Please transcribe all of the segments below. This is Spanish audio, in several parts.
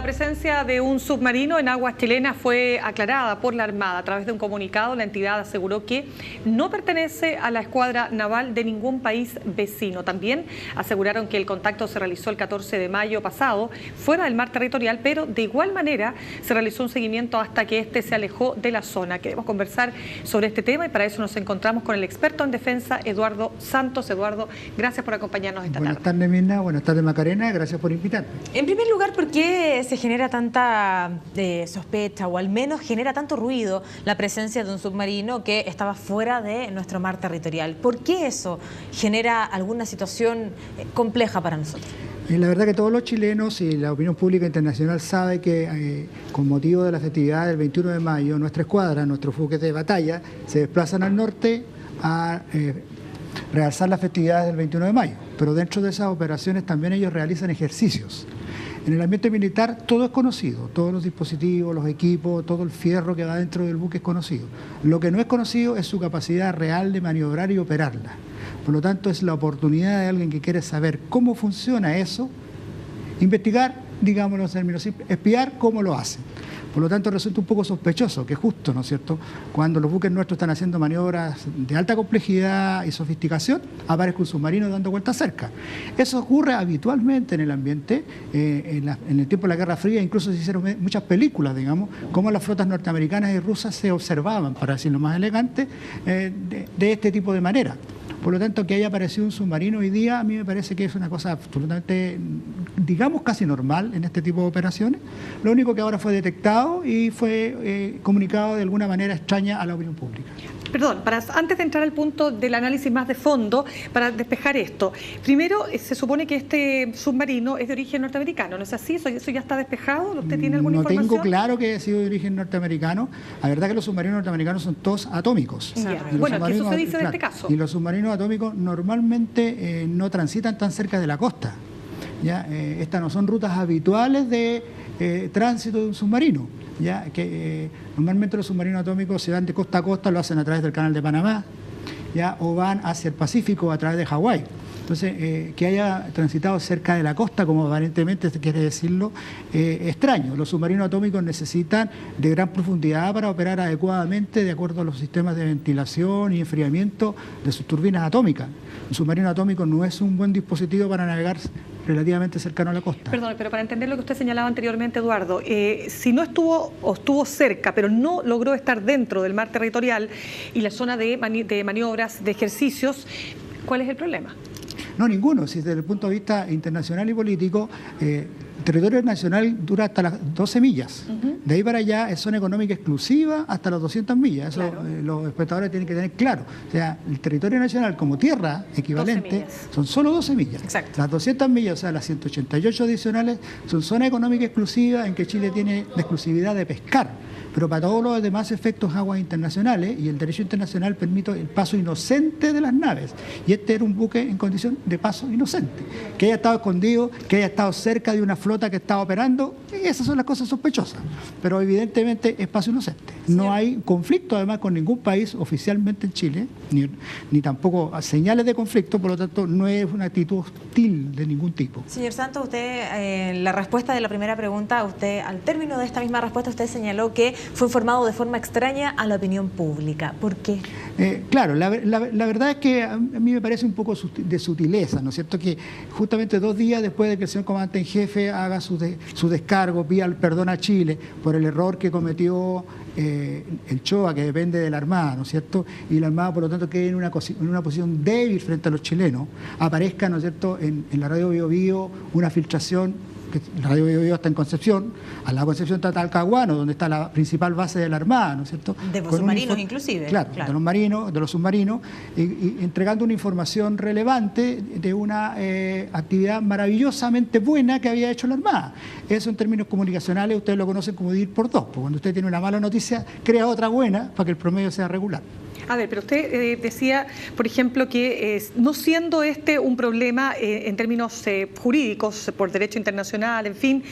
La presencia de un submarino en aguas chilenas fue aclarada por la Armada. A través de un comunicado, la entidad aseguró que no pertenece a la escuadra naval de ningún país vecino. También aseguraron que el contacto se realizó el 14 de mayo pasado, fuera del mar territorial, pero de igual manera se realizó un seguimiento hasta que este se alejó de la zona. Queremos conversar sobre este tema y para eso nos encontramos con el experto en defensa, Eduardo Santos. Eduardo, gracias por acompañarnos esta tarde. Buenas tardes, Mirna. Buenas tardes, Macarena. Gracias por invitarme. En primer lugar, ¿por qué se genera tanta sospecha o al menos genera tanto ruido la presencia de un submarino que estaba fuera de nuestro mar territorial? ¿Por qué eso genera alguna situación compleja para nosotros? La verdad que todos los chilenos y la opinión pública internacional sabe que con motivo de la festividad del 21 de mayo, nuestra escuadra, nuestros buques de batalla, se desplazan al norte a realzar las festividades del 21 de mayo. Pero dentro de esas operaciones también ellos realizan ejercicios. En el ambiente militar todo es conocido, todos los dispositivos, los equipos, todo el fierro que va dentro del buque es conocido. Lo que no es conocido es su capacidad real de maniobrar y operarla. Por lo tanto, es la oportunidad de alguien que quiere saber cómo funciona eso, investigar, digámoslo en términos simples, espiar cómo lo hacen. Por lo tanto, resulta un poco sospechoso que justo, ¿no es cierto?, cuando los buques nuestros están haciendo maniobras de alta complejidad y sofisticación, aparezca un submarino dando vueltas cerca. Eso ocurre habitualmente en el ambiente, en el tiempo de la Guerra Fría, incluso se hicieron muchas películas, digamos, cómo las flotas norteamericanas y rusas se observaban, para decirlo más elegante, de este tipo de manera. Por lo tanto, que haya aparecido un submarino hoy día, a mí me parece que es una cosa absolutamente, digamos, casi normal en este tipo de operaciones. Lo único que ahora fue detectado y fue comunicado de alguna manera extraña a la opinión pública. Perdón, antes de entrar al punto del análisis más de fondo, para despejar esto. Primero, se supone que este submarino es de origen norteamericano, ¿no es así? ¿Eso ya está despejado? ¿Usted tiene alguna información? No tengo claro que haya sido de origen norteamericano. La verdad que los submarinos norteamericanos son todos atómicos. Bueno, que eso se dice en este caso. Y los submarinos atómicos normalmente no transitan tan cerca de la costa. ¿Ya? Estas no son rutas habituales de tránsito de un submarino. Ya que normalmente los submarinos atómicos se van de costa a costa, lo hacen a través del Canal de Panamá, ya, o van hacia el Pacífico a través de Hawái. Entonces, que haya transitado cerca de la costa, como aparentemente se quiere decirlo, extraño. Los submarinos atómicos necesitan de gran profundidad para operar adecuadamente de acuerdo a los sistemas de ventilación y enfriamiento de sus turbinas atómicas. Un submarino atómico no es un buen dispositivo para navegar relativamente cercano a la costa. Perdón, pero para entender lo que usted señalaba anteriormente, Eduardo, si no estuvo o estuvo cerca, pero no logró estar dentro del mar territorial y la zona de maniobras, de ejercicios, ¿cuál es el problema? No, ninguno. Si desde el punto de vista internacional y político, el territorio nacional dura hasta las 12 millas. De ahí para allá es zona económica exclusiva hasta las 200 millas. Eso claro. Los espectadores tienen que tener claro. O sea, el territorio nacional como tierra equivalente son solo 12 millas. Exacto. Las 200 millas, o sea, las 188 adicionales, son zona económica exclusiva en que Chile tiene la exclusividad de pescar. Pero para todos los demás efectos aguas internacionales y el derecho internacional permite el paso inocente de las naves. Y este era un buque en condición de paso inocente. Que haya estado escondido, que haya estado cerca de una flota que estaba operando, esas son las cosas sospechosas. Pero evidentemente es paso inocente. No hay conflicto además con ningún país oficialmente en Chile, ni tampoco señales de conflicto, por lo tanto no es una actitud hostil de ningún tipo. Señor Santos, usted, en la respuesta de la primera pregunta, usted al término de esta misma respuesta, usted señaló que fue informado de forma extraña a la opinión pública. ¿Por qué? Claro, la verdad es que a mí me parece un poco de sutileza, ¿no es cierto? Que justamente 2 días después de que el señor comandante en jefe haga su descargo, pida el perdón a Chile por el error que cometió el CHOA, que depende de la Armada, ¿no es cierto? Y la Armada, por lo tanto, quede en una posición débil frente a los chilenos, aparezca, ¿no es cierto?, en la radio Bio Bio una filtración, que la radio Bio Bio está en Concepción, a la Concepción está Talcahuano, donde está la principal base de la Armada, ¿no es cierto? De los submarinos inclusive. Claro, de los submarinos, y entregando una información relevante de una actividad maravillosamente buena que había hecho la Armada. Eso en términos comunicacionales ustedes lo conocen como dividir por 2, porque cuando usted tiene una mala noticia, crea otra buena para que el promedio sea regular. A ver, pero usted decía, por ejemplo, que no siendo este un problema en términos jurídicos, por derecho internacional, en fin,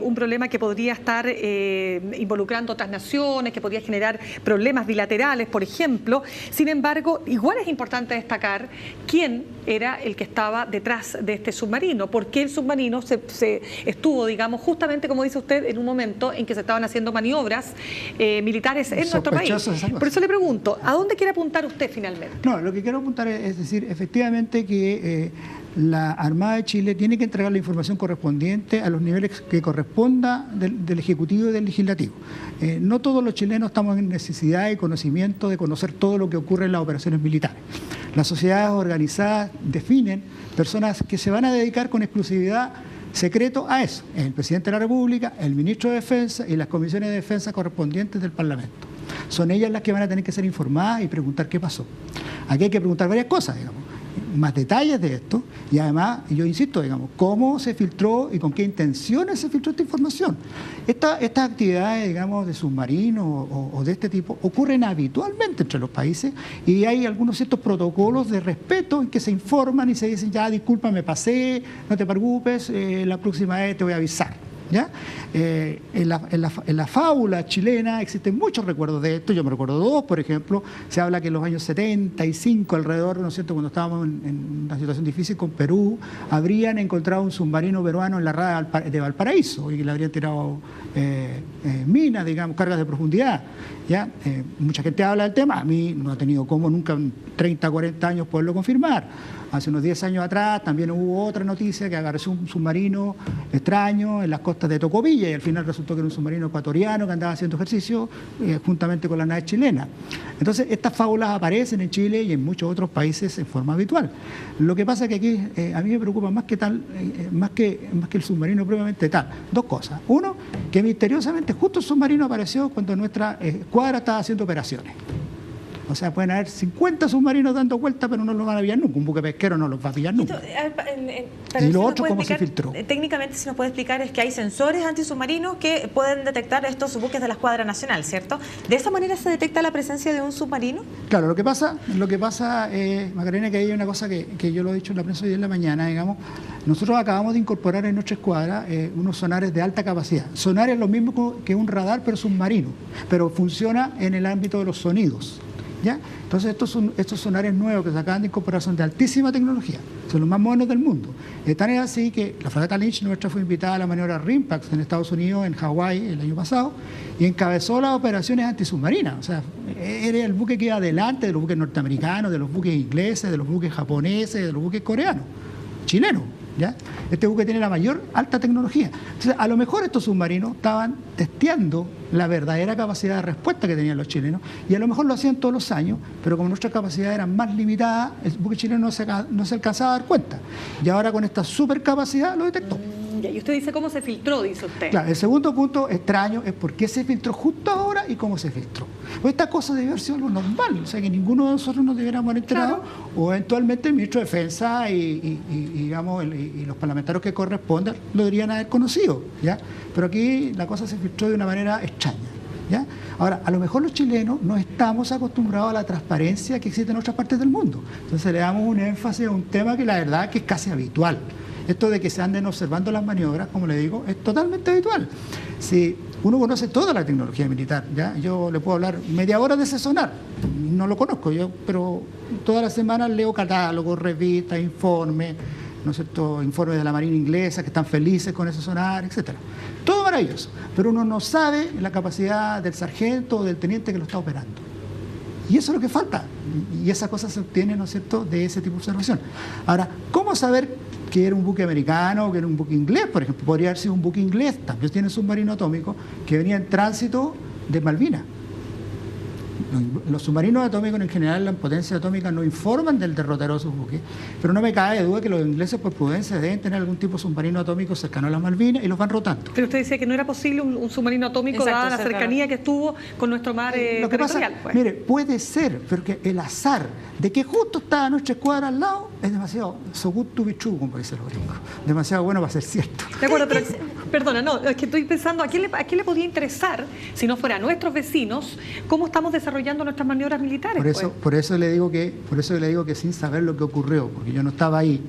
un problema que podría estar involucrando otras naciones, que podría generar problemas bilaterales, por ejemplo. Sin embargo, igual es importante destacar quién era el que estaba detrás de este submarino, porque el submarino se estuvo, digamos, justamente como dice usted, en un momento en que se estaban haciendo maniobras militares en nuestro país. Por eso le pregunto, ¿a dónde quiere apuntar usted finalmente? No, lo que quiero apuntar es decir, efectivamente que la Armada de Chile tiene que entregar la información correspondiente a los niveles que corresponda del Ejecutivo y del Legislativo. No todos los chilenos estamos en necesidad y conocimiento de conocer todo lo que ocurre en las operaciones militares. Las sociedades organizadas definen personas que se van a dedicar con exclusividad secreto a eso. Es el Presidente de la República, el Ministro de Defensa y las comisiones de defensa correspondientes del Parlamento. Son ellas las que van a tener que ser informadas y preguntar qué pasó. Aquí hay que preguntar varias cosas, digamos, más detalles de esto y además, yo insisto, digamos, cómo se filtró y con qué intenciones se filtró esta información. Estas actividades, digamos, de submarinos o de este tipo ocurren habitualmente entre los países y hay algunos ciertos protocolos de respeto en que se informan y se dicen, ya, disculpa, me pasé, no te preocupes, la próxima vez te voy a avisar. ¿Ya? En la fábula chilena existen muchos recuerdos de esto, yo me recuerdo dos, por ejemplo, se habla que en los años 75 alrededor, ¿no es cierto?, cuando estábamos en una situación difícil con Perú, habrían encontrado un submarino peruano en la rada de Valparaíso y que le habrían tirado minas, digamos, cargas de profundidad. ¿Ya? Mucha gente habla del tema, a mí no ha tenido como nunca en 30, 40 años poderlo confirmar. Hace unos 10 años atrás también hubo otra noticia que apareció un submarino extraño en las costas de Tocopilla y al final resultó que era un submarino ecuatoriano que andaba haciendo ejercicio juntamente con la nave chilena. Entonces estas fábulas aparecen en Chile y en muchos otros países en forma habitual. Lo que pasa es que aquí a mí me preocupa más que el submarino propiamente tal. Dos cosas. Uno, que misteriosamente justo el submarino apareció cuando nuestra escuadra estaba haciendo operaciones. O sea, pueden haber 50 submarinos dando vueltas, pero no los van a pillar nunca. Un buque pesquero no los va a pillar nunca. Y lo otro, ¿cómo se filtró? Técnicamente, si nos puede explicar, es que hay sensores antisubmarinos que pueden detectar estos buques de la Escuadra Nacional, ¿cierto? ¿De esa manera se detecta la presencia de un submarino? Claro, lo que pasa Macarena, que hay una cosa que yo lo he dicho en la prensa hoy en la mañana, digamos, nosotros acabamos de incorporar en nuestra escuadra unos sonares de alta capacidad. Sonar es lo mismo que un radar, pero submarino, pero funciona en el ámbito de los sonidos. ¿Ya? Entonces estos sonares nuevos que se acaban de incorporar son de altísima tecnología, son los más modernos del mundo. Tan es así que la fragata Lynch nuestra fue invitada a la maniobra RIMPAX en Estados Unidos, en Hawái, el año pasado, y encabezó las operaciones antisubmarinas. O sea, era el buque que iba adelante de los buques norteamericanos, de los buques ingleses, de los buques japoneses, de los buques coreanos, chilenos. ¿Ya? Este buque tiene la mayor alta tecnología. Entonces, a lo mejor estos submarinos estaban testeando la verdadera capacidad de respuesta que tenían los chilenos y a lo mejor lo hacían todos los años, pero como nuestras capacidades eran más limitadas, el buque chileno no se alcanzaba a dar cuenta. Y ahora con esta supercapacidad lo detectó. Y usted dice cómo se filtró, dice usted. Claro, el segundo punto extraño es por qué se filtró justo ahora y cómo se filtró. Pues esta cosa debe haber sido algo normal, o sea que ninguno de nosotros nos debiéramos haber enterado, claro. O eventualmente el ministro de Defensa digamos, y los parlamentarios que correspondan lo deberían haber conocido, ¿ya? Pero aquí la cosa se filtró de una manera extraña. ¿Ya? Ahora, a lo mejor los chilenos no estamos acostumbrados a la transparencia que existe en otras partes del mundo. Entonces le damos un énfasis a un tema que la verdad que es casi habitual. Esto de que se anden observando las maniobras, como le digo, es totalmente habitual. Si uno conoce toda la tecnología militar, ¿ya? Yo le puedo hablar media hora de ese sonar, no lo conozco yo, pero todas las semanas leo catálogos, revistas, informes, ¿no es cierto?, informes de la Marina inglesa que están felices con ese sonar, etcétera. Todo maravilloso, pero uno no sabe la capacidad del sargento o del teniente que lo está operando. Y eso es lo que falta, y esa cosa se obtiene, ¿no es cierto?, de ese tipo de observación. Ahora, ¿cómo saber que era un buque americano o que era un buque inglés? Por ejemplo, podría haber sido un buque inglés, también tiene submarino atómico, que venía en tránsito de Malvinas. Los submarinos atómicos en general, la potencia atómica no informan del derrotero de sus buques, pero no me cabe duda que los ingleses por prudencia deben tener algún tipo de submarino atómico cercano a las Malvinas y los van rotando. Pero usted decía que no era posible un submarino atómico dada la cercanía que estuvo con nuestro mar lo que territorial. Pasa, pues. Mire, puede ser, pero que el azar de que justo estaba nuestra escuadra al lado es demasiado, so good to be true, como dicen los gringos, demasiado bueno para ser cierto. De acuerdo, pero perdona, no, es que estoy pensando, ¿a quién le podría interesar, si no fuera a nuestros vecinos, cómo estamos desarrollando nuestras maniobras militares? Por eso le digo que sin saber lo que ocurrió, porque yo no estaba ahí,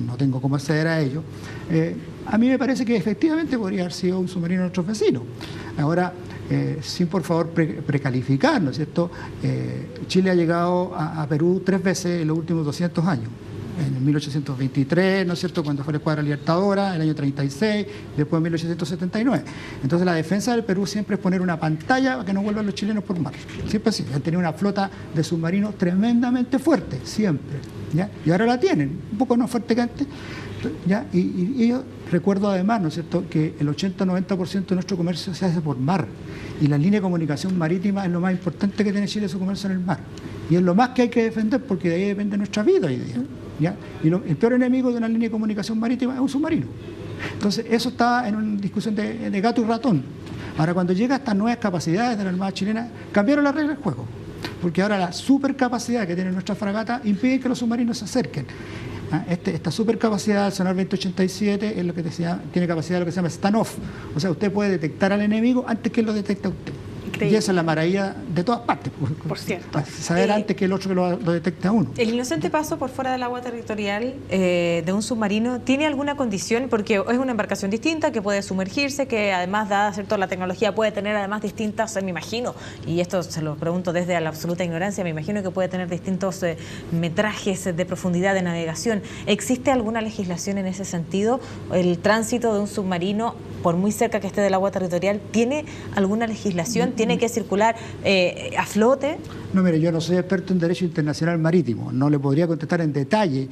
no tengo cómo acceder a ello, a mí me parece que efectivamente podría haber sido un submarino de nuestros vecinos. Ahora, sin por favor precalificar, ¿no es cierto? Chile ha llegado a Perú 3 veces en los últimos 200 años. En 1823, ¿no es cierto?, cuando fue la Escuadra Libertadora, en el año 36, después en 1879. Entonces la defensa del Perú siempre es poner una pantalla para que no vuelvan los chilenos por mar. Siempre así. Han tenido una flota de submarinos tremendamente fuerte, siempre. ¿Ya? Y ahora la tienen, un poco más fuerte que antes. ¿Ya? Y yo recuerdo además, ¿no es cierto?, que el 80-90% de nuestro comercio se hace por mar. Y la línea de comunicación marítima es lo más importante que tiene Chile, su comercio en el mar. Y es lo más que hay que defender, porque de ahí depende nuestra vida hoy día. ¿Ya? Y el peor enemigo de una línea de comunicación marítima es un submarino. Entonces, eso está en una discusión de gato y ratón. Ahora, cuando llega a estas nuevas capacidades de la Armada chilena, cambiaron las reglas del juego. Porque ahora la supercapacidad que tiene nuestra fragata impide que los submarinos se acerquen. Esta supercapacidad del sonar 2087 es lo que tiene capacidad de lo que se llama stand-off. O sea, usted puede detectar al enemigo antes que él lo detecte a usted. Increíble. Y esa es la maravilla de todas partes. Por cierto. Saber antes que el otro que lo detecte a uno. ¿El inocente paso por fuera del agua territorial de un submarino tiene alguna condición? Porque es una embarcación distinta que puede sumergirse, que además, dada cierto la tecnología, puede tener además distintas, me imagino, y esto se lo pregunto desde la absoluta ignorancia, me imagino que puede tener distintos metrajes de profundidad de navegación. ¿Existe alguna legislación en ese sentido? ¿El tránsito de un submarino, por muy cerca que esté del agua territorial, tiene alguna legislación? ¿Tiene que circular a flote? No, mire, yo no soy experto en Derecho Internacional Marítimo, no le podría contestar en detalle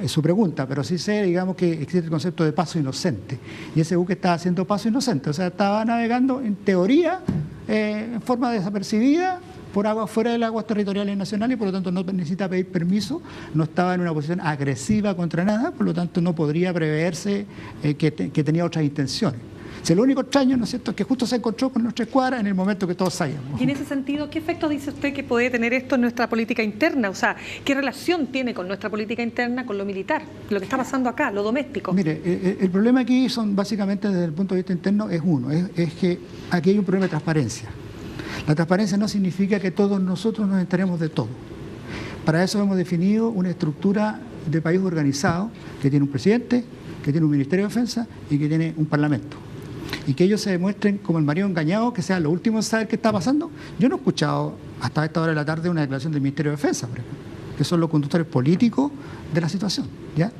su pregunta, pero sí sé, digamos, que existe el concepto de paso inocente, y ese buque estaba haciendo paso inocente, o sea, estaba navegando en teoría en forma desapercibida por agua fuera de las aguas territoriales nacionales, por lo tanto no necesita pedir permiso, no estaba en una posición agresiva contra nada, por lo tanto no podría preverse que tenía otras intenciones. Si lo único extraño, ¿no es cierto?, es que justo se encontró con nuestra escuadra en el momento que todos sabíamos. Y en ese sentido, ¿qué efecto dice usted que puede tener esto en nuestra política interna? O sea, ¿qué relación tiene con nuestra política interna, con lo militar, lo que está pasando acá, lo doméstico? Mire, el problema aquí son básicamente desde el punto de vista interno es uno, es que aquí hay un problema de transparencia. La transparencia no significa que todos nosotros nos enteremos de todo. Para eso hemos definido una estructura de país organizado que tiene un presidente, que tiene un Ministerio de Defensa y que tiene un Parlamento. Y que ellos se demuestren como el marido engañado, que sea lo último en saber qué está pasando. Yo no he escuchado hasta esta hora de la tarde una declaración del Ministerio de Defensa, por ejemplo, que son los conductores políticos de la situación, ¿ya?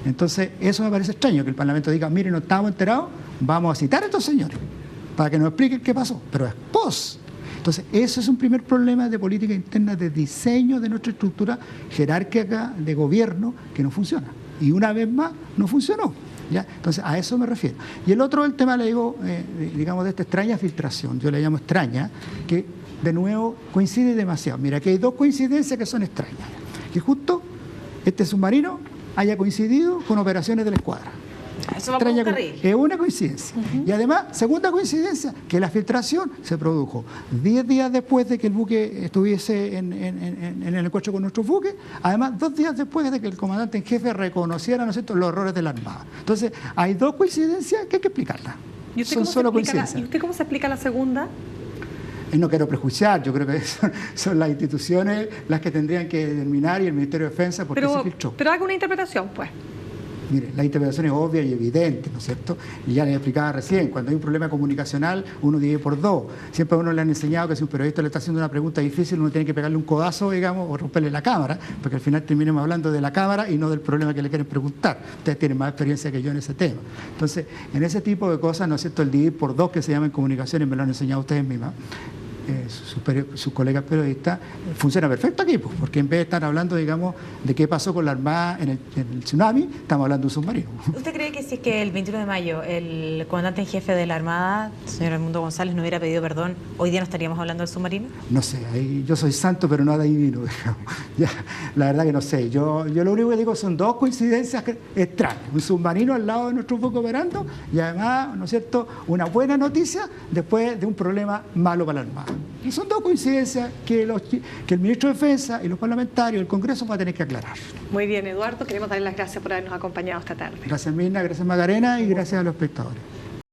Entonces, eso me parece extraño, que el Parlamento diga, mire, no estábamos enterados, vamos a citar a estos señores para que nos expliquen qué pasó, pero es pos. Entonces, eso es un primer problema de política interna, de diseño de nuestra estructura jerárquica de gobierno que no funciona. Y una vez más, no funcionó. ¿Ya? Entonces, a eso me refiero. Y el otro, el tema, le digo, digamos, de esta extraña filtración, yo le llamo extraña, que de nuevo coincide demasiado. Mira, aquí hay dos coincidencias que son extrañas. Que justo este submarino haya coincidido con operaciones de la escuadra. Eso va por un carril. Es una coincidencia. Y además, segunda coincidencia, que la filtración se produjo 10 días después de que el buque estuviese en el encuentro con nuestros buques, además 2 días después de que el comandante en jefe reconociera, ¿no es cierto?, los errores de la Armada. Entonces, hay dos coincidencias que hay que explicarlas. Son solo coincidencias. ¿Y usted cómo se explica la segunda? No quiero prejuiciar, yo creo que son las instituciones las que tendrían que determinar, y el Ministerio de Defensa, por qué se filtró. Pero haga una interpretación, pues. Mire, la interpretación es obvia y evidente, ¿no es cierto? Y ya les explicaba recién, cuando hay un problema comunicacional, uno divide por dos. Siempre a uno le han enseñado que si un periodista le está haciendo una pregunta difícil, uno tiene que pegarle un codazo, digamos, o romperle la cámara, porque al final terminemos hablando de la cámara y no del problema que le quieren preguntar. Ustedes tienen más experiencia que yo en ese tema. Entonces, en ese tipo de cosas, ¿no es cierto?, el dividir por dos, que se llama en comunicaciones, me lo han enseñado ustedes mismas, sus colegas periodistas, funciona perfecto aquí, pues, porque en vez de estar hablando, digamos, de qué pasó con la Armada en el tsunami, estamos hablando de un submarino. ¿Usted cree que si es que el 21 de mayo el comandante en jefe de la Armada, señor Edmundo González, no hubiera pedido perdón, hoy día no estaríamos hablando del submarino? No sé, yo soy santo, pero no adivino, digamos. Ya, la verdad que no sé. Yo lo único que digo son dos coincidencias extrañas. Un submarino al lado de nuestro buque operando y además, ¿no es cierto?, una buena noticia después de un problema malo para la Armada. Y son dos coincidencias que el ministro de Defensa y los parlamentarios, el Congreso, va a tener que aclarar. Muy bien, Eduardo, queremos darle las gracias por habernos acompañado esta tarde. Gracias, Mirna, gracias, Macarena, y gracias a los espectadores.